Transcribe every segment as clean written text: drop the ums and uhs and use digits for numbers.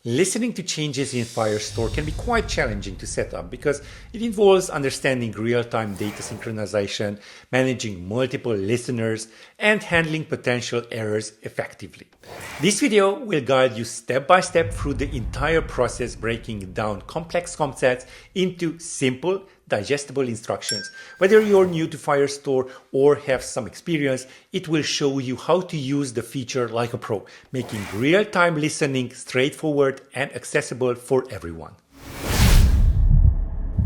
Listening to changes in Firestore can be quite challenging to set up because it involves understanding real-time data synchronization, managing multiple listeners, and handling potential errors effectively. This video will guide you step by step through the entire process, breaking down complex concepts into simple, digestible instructions. Whether you're new to Firestore or have some experience, it will show you how to use the feature like a pro, making real-time listening straightforward and accessible for everyone.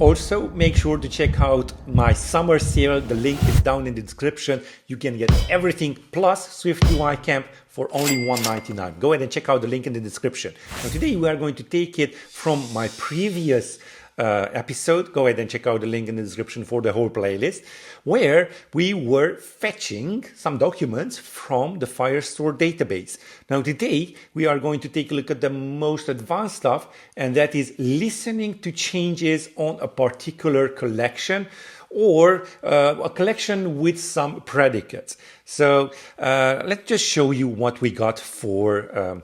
Also, make sure to check out my summer sale. The link is down in the description. You can get everything plus Swift UI Camp for only $1.99. Go ahead and check out the link in the description. Now, today we are going to take it from my previous episode. Go ahead and check out the link in the description for the whole playlist, where we were fetching some documents from the Firestore database. Now today we are going to take a look at the most advanced stuff, and that is listening to changes on a particular collection or a collection with some predicates. So let's just show you what we got for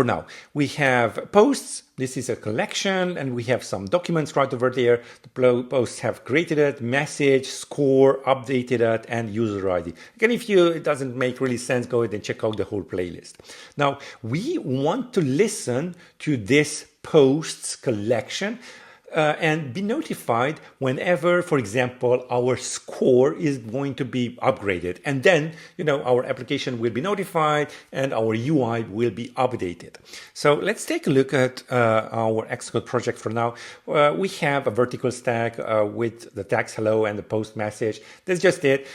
now. We have posts. This is a collection, and we have some documents right over there. The posts have created it, message, score, updated it, and user ID. Again, if it doesn't make really sense, go ahead and check out the whole playlist. Now, we want to listen to this posts collection and be notified whenever, for example, our score is going to be upgraded. And then, our application will be notified and our UI will be updated. So let's take a look at our Xcode project for now. We have a vertical stack with the tags hello and the post message. That's just it.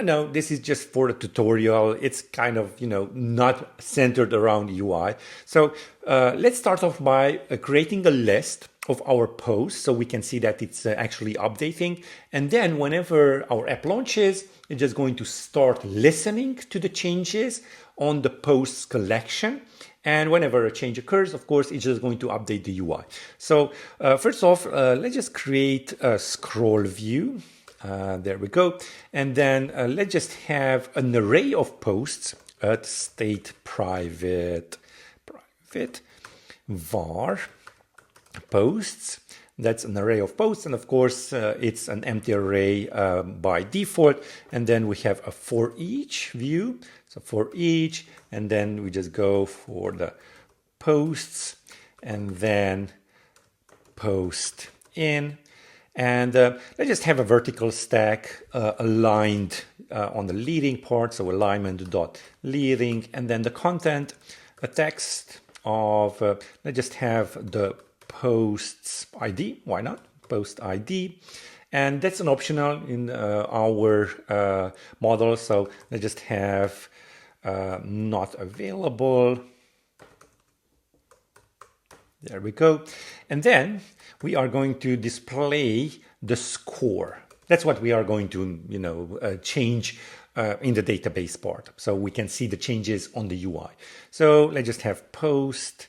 No, this is just for the tutorial. It's kind of, not centered around UI. So let's start off by creating a list of our posts so we can see that it's actually updating. And then whenever our app launches, it's just going to start listening to the changes on the posts collection. And whenever a change occurs, of course, it's just going to update the UI. So first off, let's just create a scroll view. There we go. And then let's just have an array of posts at state private var posts. That's an array of posts, and of course it's an empty array by default. And then we have a for each view, so for each, and then we just go for the posts and then post in. And let's just have a vertical stack aligned on the leading part, so alignment dot leading, and then the content, a text of let's just have the posts ID. Why not? Post ID. And that's an optional in our model. So let's just have not available. There we go. And then we are going to display the score. That's what we are going to, change in the database part. So we can see the changes on the UI. So let's just have post.score.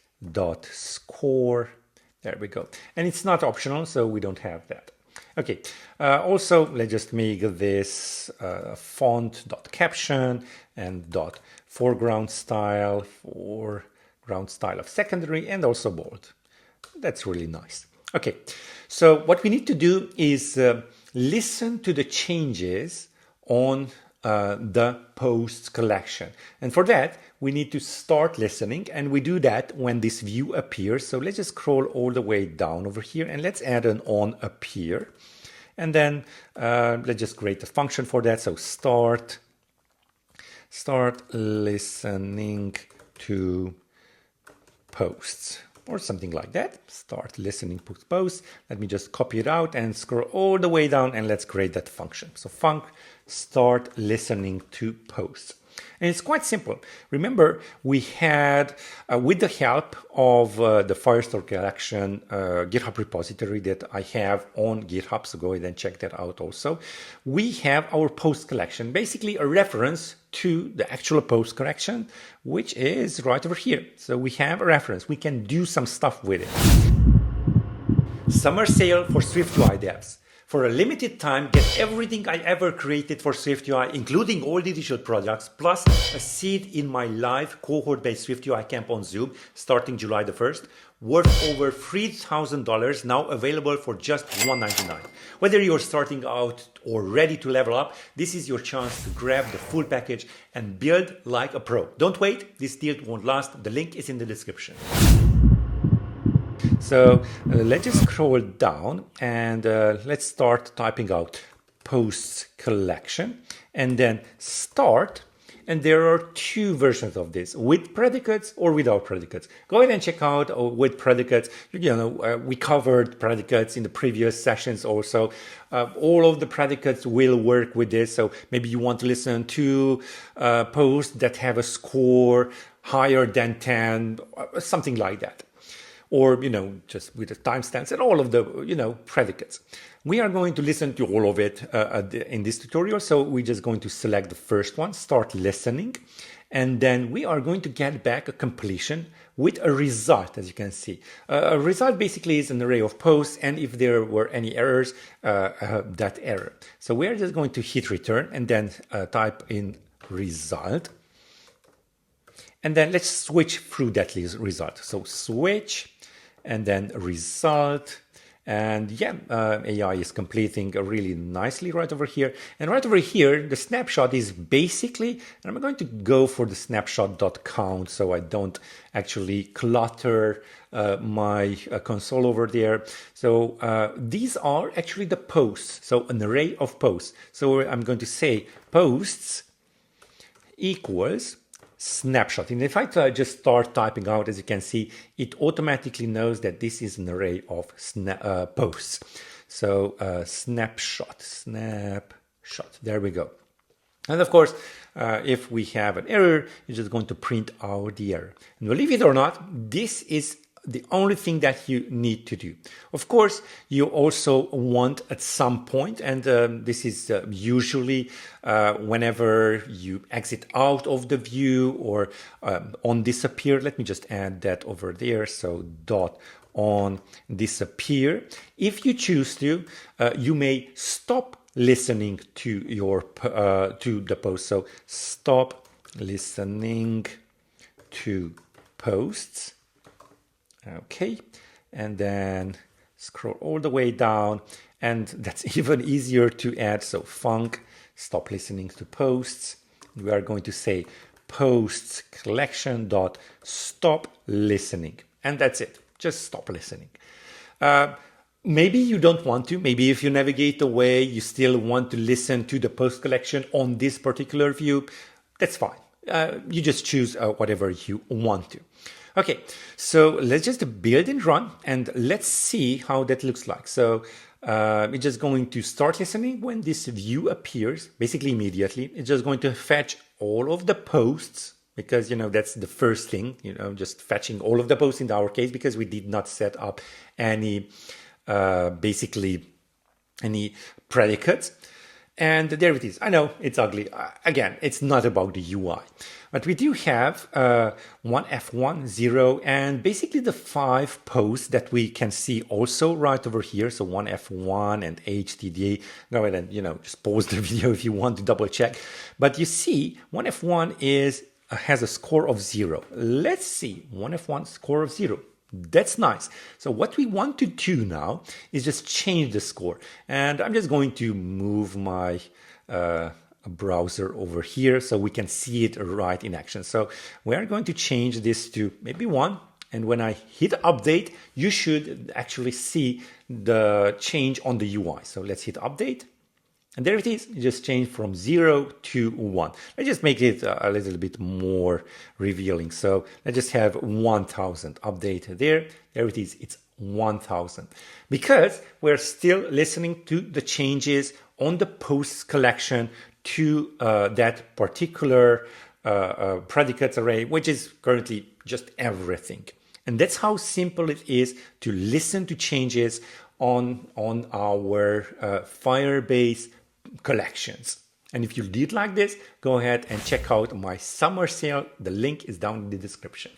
There we go. And it's not optional, so we don't have that. Okay. Also, let's just make this font.caption and .foreground style for ground style of secondary, and also bold. That's really nice. Okay. So what we need to do is listen to the changes on the posts collection. And for that, we need to start listening, and we do that when this view appears. So let's just scroll all the way down over here, and let's add an on appear. And then let's just create a function for that. So start listening to posts, or something like that. Start listening to posts. Let me just copy it out and scroll all the way down, and let's create that function. So func start listening to posts. And it's quite simple. Remember, we had, with the help of the Firestore collection GitHub repository that I have on GitHub, so go ahead and check that out also. We have our post collection, basically a reference to the actual post collection, which is right over here. So we have a reference. We can do some stuff with it. Summer sale for Swift UI devs. For a limited time, get everything I ever created for SwiftUI, including all the digital products, plus a seat in my live cohort-based SwiftUI camp on Zoom starting July the 1st, worth over $3,000, now available for just $199. Whether you're starting out or ready to level up, this is your chance to grab the full package and build like a pro. Don't wait, this deal won't last. The link is in the description. So let's just scroll down and let's start typing out posts collection and then start. And there are two versions of this, with predicates or without predicates. Go ahead and check out with predicates. We covered predicates in the previous sessions also. All of the predicates will work with this. So maybe you want to listen to posts that have a score higher than 10, something like that. Or, just with the timestamps and all of the, predicates. We are going to listen to all of it in this tutorial. So we're just going to select the first one, start listening. And then we are going to get back a completion with a result, as you can see. A result basically is an array of posts. And if there were any errors, that error. So we are just going to hit return and then type in result. And then let's switch through that result. So switch and then result. And yeah, AI is completing really nicely right over here. And right over here, the snapshot is basically, and I'm going to go for the snapshot.count so I don't actually clutter my console over there. So these are actually the posts. So an array of posts. So I'm going to say posts equals snapshot. And if I just start typing out, as you can see, it automatically knows that this is an array of posts. So snapshot, there we go. And of course, if we have an error, it's just going to print out the error. And believe it or not, this is the only thing that you need to do. Of course, you also want at some point, and this is usually whenever you exit out of the view or on disappear. Let me just add that over there. So dot on disappear. If you choose to, you may stop listening to your to the post. So stop listening to posts. Okay, and then scroll all the way down, and that's even easier to add. So func stop listening to posts. We are going to say posts collection dot stop listening, and that's it. Just stop listening. Maybe you don't want to. Maybe if you navigate away, you still want to listen to the post collection on this particular view. That's fine. You just choose whatever you want to. Okay, so let's just build and run, and let's see how that looks like. So it's just going to start listening when this view appears, basically immediately. It's just going to fetch all of the posts, because, that's the first thing, just fetching all of the posts in our case, because we did not set up any, basically, any predicates. And there it is. I know it's ugly. Again, it's not about the UI. But we do have one F1, 0, and basically the 5 posts that we can see also right over here. So one F1 and HTTP. Go ahead and, just pause the video if you want to double check. But you see, one F1 has a score of 0. Let's see, one F1 score of 0. That's nice. So what we want to do now is just change the score. And I'm just going to move my browser over here so we can see it right in action. So we are going to change this to maybe 1. And when I hit update, you should actually see the change on the UI. So let's hit update. And there it is. It just changed from 0 to 1. Let's just make it a little bit more revealing. So let's just have 1000 update there. There it is. It's 1000. Because we're still listening to the changes on the posts collection to that particular predicates array, which is currently just everything. And that's how simple it is to listen to changes on our Firebase collections. And if you did like this, go ahead and check out my summer sale. The link is down in the description.